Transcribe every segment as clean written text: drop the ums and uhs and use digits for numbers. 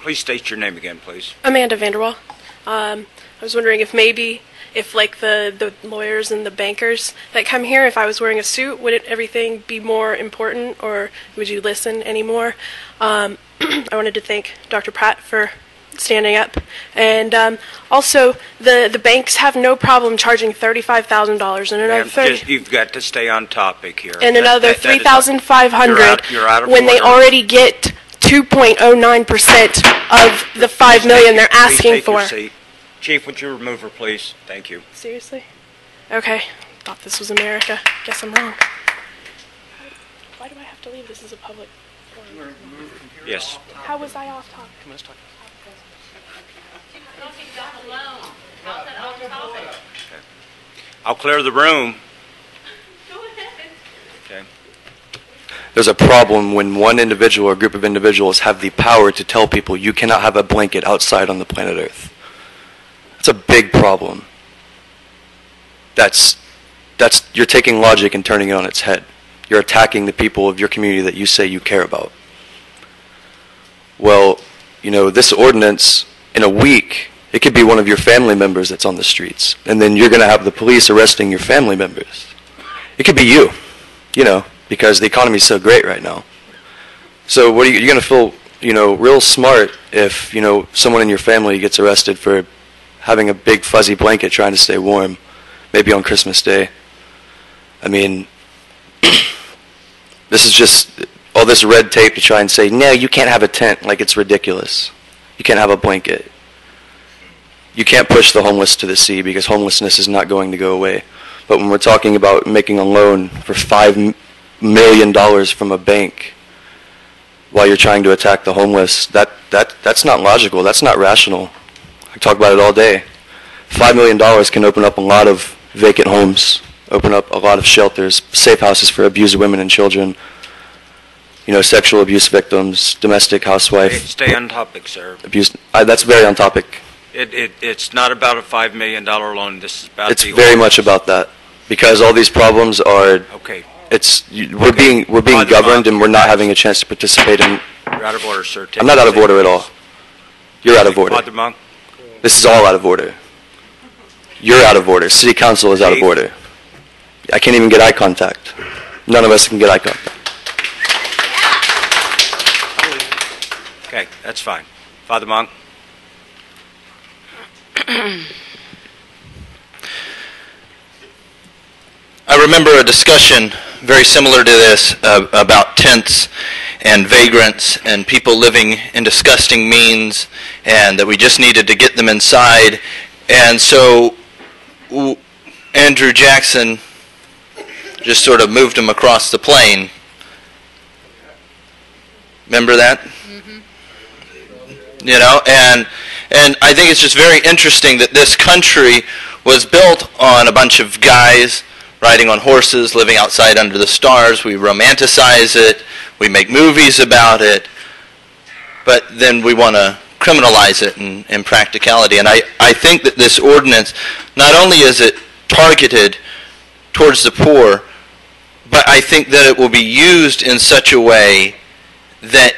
Please state your name again, please. Amanda Vanderwall. I was wondering if like the lawyers and the bankers that come here, if I was wearing a suit, would everything be more important, or would you listen anymore? I wanted to thank Dr. Pratt for standing up, and also the banks have no problem charging $35,000 and another you've got to stay on topic here. And another $3,500 when they already get 2.09% of the $5 million they're asking for. Chief, would you remove her, please? Thank you. Seriously? Okay. Thought this was America. Guess I'm wrong. Why do I have to leave? This is a public forum. Yes. How was I off topic? Come on, let's talk. Okay. I'll clear the room. Go ahead. Okay. There's a problem when one individual or group of individuals have the power to tell people you cannot have a blanket outside on the planet Earth. That's a big problem. You're taking logic and turning it on its head. You're attacking the people of your community that you say you care about. Well, this ordinance, in a week, it could be one of your family members that's on the streets. And then you're going to have the police arresting your family members. It could be you, because the economy's so great right now. So what are you're going to feel, real smart if, someone in your family gets arrested for having a big fuzzy blanket trying to stay warm, maybe on Christmas Day. I mean, this is just all this red tape to try and say, no, you can't have a tent, like it's ridiculous. You can't have a blanket. You can't push the homeless to the sea because homelessness is not going to go away. But when we're talking about making a loan for $5 million from a bank while you're trying to attack the homeless, that's not logical. That's not rational. I talk about it all day. $5 million can open up a lot of vacant homes, open up a lot of shelters, safe houses for abused women and children, sexual abuse victims, domestic housewife. Stay on topic, sir. Abuse. That's very on topic. It's not about a $5 million loan. This is about. It's very much about that, because all these problems are. Okay. We're being governed, and we're not having a chance to participate in. You're out of order, sir. I'm not out of order at all. You're out of order. Father Monk. This is all out of order. You're out of order. City Council is out of order. I can't even get eye contact. None of us can get eye contact. Okay, that's fine. Father Monk. I remember a discussion very similar to this about tents and vagrants and people living in disgusting means, and that we just needed to get them inside. And so Andrew Jackson just sort of moved them across the plain. Remember that? Mm-hmm. And I think it's just very interesting that this country was built on a bunch of guys riding on horses, living outside under the stars. We romanticize it. We make movies about it. But then we want to criminalize it in practicality. And I think that this ordinance, not only is it targeted towards the poor, but I think that it will be used in such a way that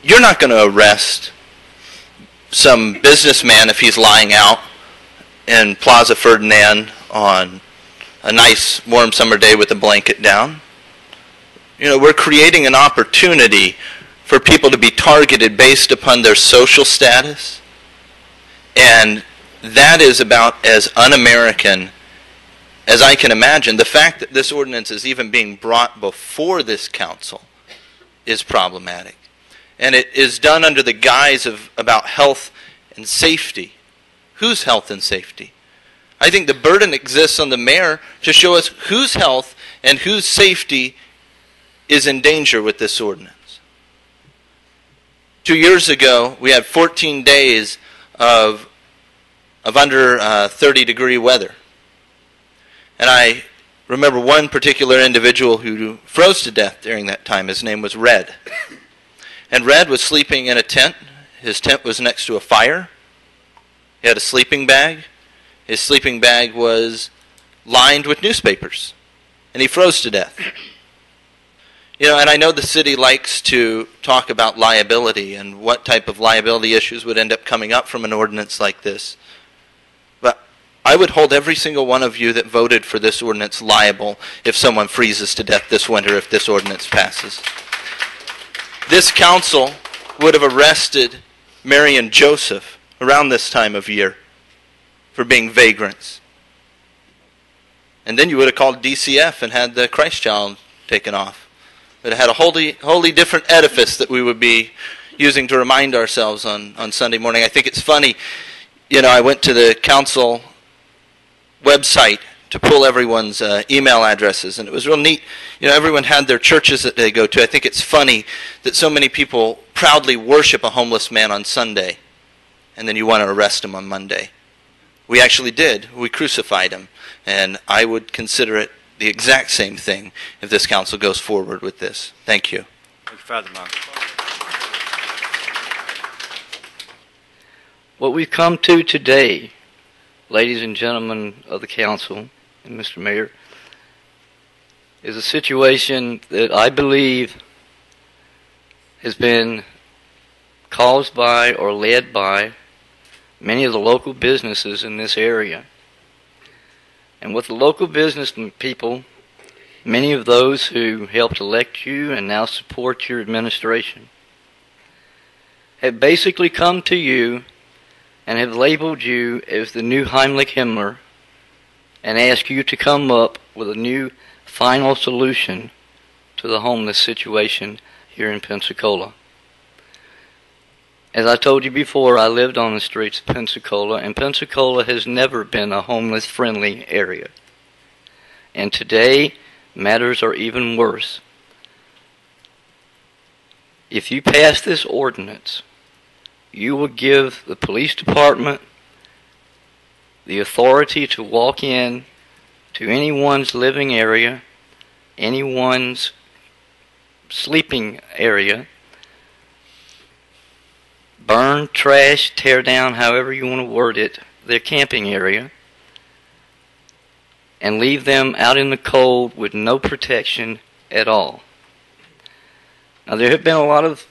you're not going to arrest some businessman if he's lying out in Plaza Ferdinand on a nice warm summer day with a blanket down. We're creating an opportunity for people to be targeted based upon their social status, and that is about as un-American as I can imagine. The fact that this ordinance is even being brought before this council is problematic. And it is done under the guise of about health and safety. Whose health and safety? I think the burden exists on the mayor to show us whose health and whose safety is in danger with this ordinance. 2 years ago, we had 14 days of under 30-degree weather. And I remember one particular individual who froze to death during that time. His name was Red. And Red was sleeping in a tent. His tent was next to a fire. He had a sleeping bag. His sleeping bag was lined with newspapers. And he froze to death. You know, and I know the city likes to talk about liability and what type of liability issues would end up coming up from an ordinance like this. But I would hold every single one of you that voted for this ordinance liable if someone freezes to death this winter if this ordinance passes. This council would have arrested Mary and Joseph around this time of year for being vagrants. And then you would have called DCF and had the Christ child taken off. It had a wholly different edifice that we would be using to remind ourselves on Sunday morning. I think it's funny, you know, I went to the council website to pull everyone's email addresses, and it was real neat. You know, everyone had their churches that they go to. I think it's funny that so many people proudly worship a homeless man on Sunday, and then you want to arrest him on Monday. We actually did. We crucified him, and I would consider it the exact same thing if this council goes forward with this. Thank you. Thank you, Father Monk. What we've come to today, ladies and gentlemen of the council and Mr. Mayor, is a situation that I believe has been caused by or led by many of the local businesses in this area. And with the local business people, many of those who helped elect you and now support your administration, have basically come to you and have labeled you as the new Heimlich Himmler and asked you to come up with a new final solution to the homeless situation here in Pensacola. As I told you before, I lived on the streets of Pensacola, and Pensacola has never been a homeless-friendly area. And today, matters are even worse. If you pass this ordinance, you will give the police department the authority to walk in to anyone's living area, anyone's sleeping area, burn, trash, tear down, however you want to word it, their camping area, and leave them out in the cold with no protection at all. Now, there have been a lot of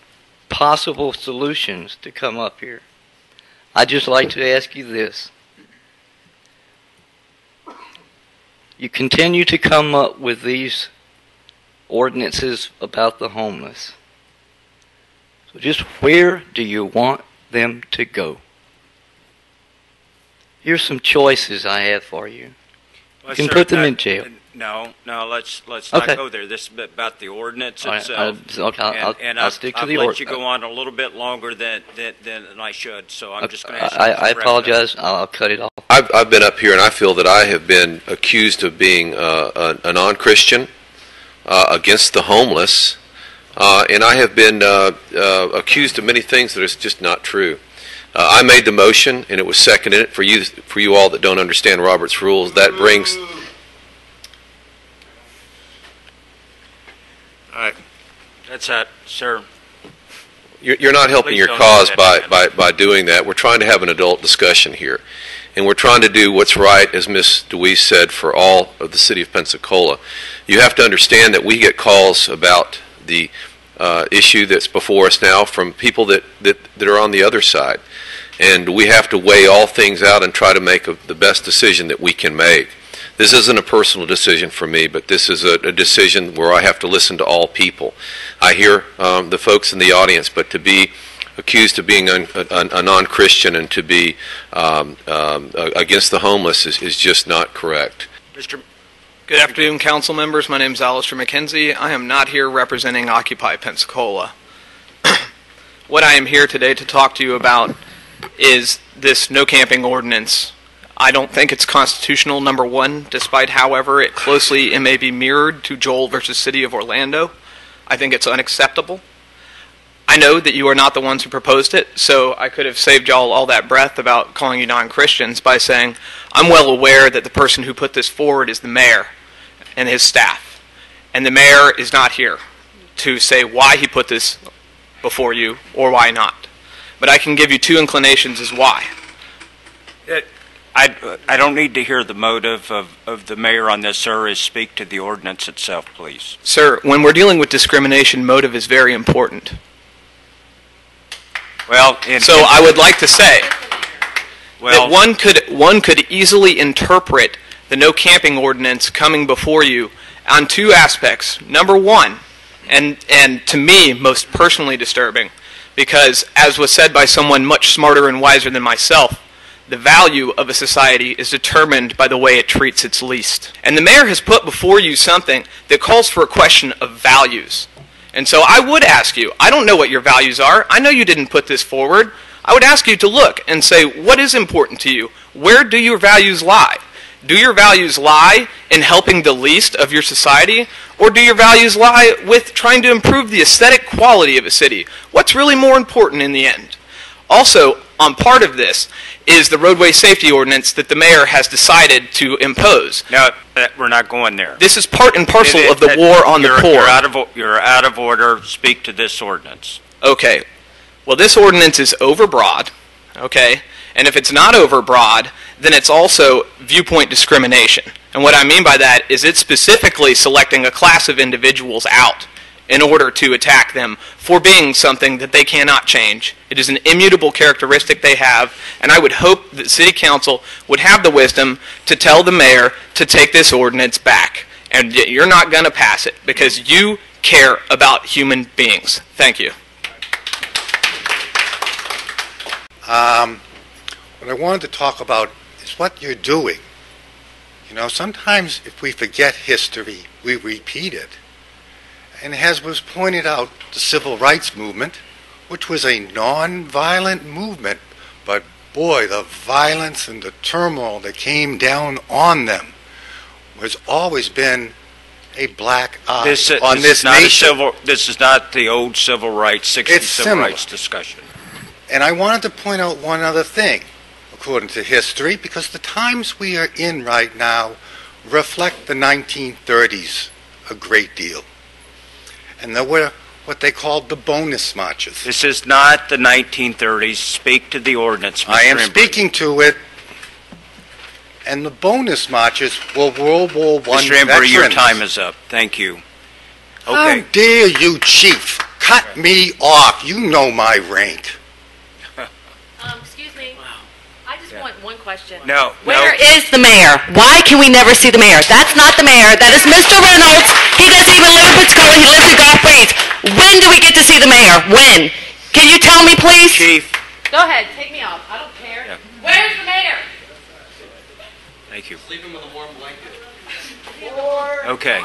possible solutions to come up here. I'd just like to ask you this. You continue to come up with these ordinances about the homeless. So just where do you want them to go? Here's some choices I have for you. You can put them in jail. No, let's Okay. not go there. This is about the ordinance All right, itself. I'll stick to the I've let ordinance. you go on a little bit longer than I should, so I'm just going to ask you I to wrap it up. apologize. I'll cut it off. I've been up here and I feel that I have been accused of being a non-Christian, against the homeless, and I have been accused of many things that is just not true. I made the motion and it was seconded. For you all that don't understand Robert's rules, that brings... All right. That's it, sir. You're not helping Please your don't cause do that. by doing that. We're trying to have an adult discussion here. And we're trying to do what's right, as Ms. DeWeese said, for all of the city of Pensacola. You have to understand that we get calls about the issue that's before us now from people that are on the other side. And we have to weigh all things out and try to make the best decision that we can make. This isn't a personal decision for me, but this is a decision where I have to listen to all people. I hear the folks in the audience, but to be accused of being a non-Christian and to be against the homeless is just not correct. Mr. Good afternoon, council members. My name is Alistair McKenzie. I am not here representing Occupy Pensacola. What I am here today to talk to you about is this no camping ordinance. I don't think it's constitutional, number one, despite, however, it may be mirrored to Joel versus City of Orlando. I think it's unacceptable. I know that you are not the ones who proposed it, so I could have saved y'all all that breath about calling you non-Christians by saying, I'm well aware that the person who put this forward is the mayor and his staff. And the mayor is not here to say why he put this before you or why not. But I can give you two inclinations as why. I don't need to hear the motive of the mayor on this, sir. Is speak to the ordinance itself, please. Sir, when we're dealing with discrimination, motive is very important. Well, So I would like to say well, that one could easily interpret the no camping ordinance coming before you on two aspects. Number one, and to me most personally disturbing, because as was said by someone much smarter and wiser than myself, the value of a society is determined by the way it treats its least. And the mayor has put before you something that calls for a question of values. And so I would ask you, I don't know what your values are. I know you didn't put this forward. I would ask you to look and say, what is important to you? Where do your values lie? Do your values lie in helping the least of your society? Or do your values lie with trying to improve the aesthetic quality of a city? What's really more important in the end? Also, on part of this is the roadway safety ordinance that the mayor has decided to impose. no, we're not going there. This is part and parcel of the war on the poor. You're out of order. Speak to this ordinance. Okay. Well, this ordinance is overbroad, okay? And if it's not overbroad, then it's also viewpoint discrimination. And what I mean by that is it's specifically selecting a class of individuals out in order to attack them for being something that they cannot change. It is an immutable characteristic they have, and I would hope that City Council would have the wisdom to tell the mayor to take this ordinance back. And you're not going to pass it because you care about human beings. Thank you. What I wanted to talk about is what you're doing. You know, sometimes if we forget history, we repeat it. And as was pointed out, the Civil Rights Movement, which was a non-violent movement, but boy, the violence and the turmoil that came down on them has always been a black eye on this nation. This is not the old civil rights, 60s It's civil similar. rights discussion. And I wanted to point out one other thing, according to history, because the times we are in right now reflect the 1930s a great deal. And there were what they called the bonus marches. This is not the 1930s. Speak to the ordinance, Mr. I am Embry. speaking to it. And the bonus marches were World War I Mr. Embry, your veterans. time is up. Thank you. Okay. How dare you, Chief, cut me off? You know my rank. Excuse me. I just want one question. No. Where is the mayor? Why can we never see the mayor? That's not the mayor. That is Mr. Reynolds. He doesn't even live in Pensacola. He lives in Gulf Breeze. When do we get to see the mayor? When? Can you tell me, please? Chief. Go ahead. Take me off. I don't care. Yeah. Where's the mayor? Thank you. Leave him with a warm blanket. Okay.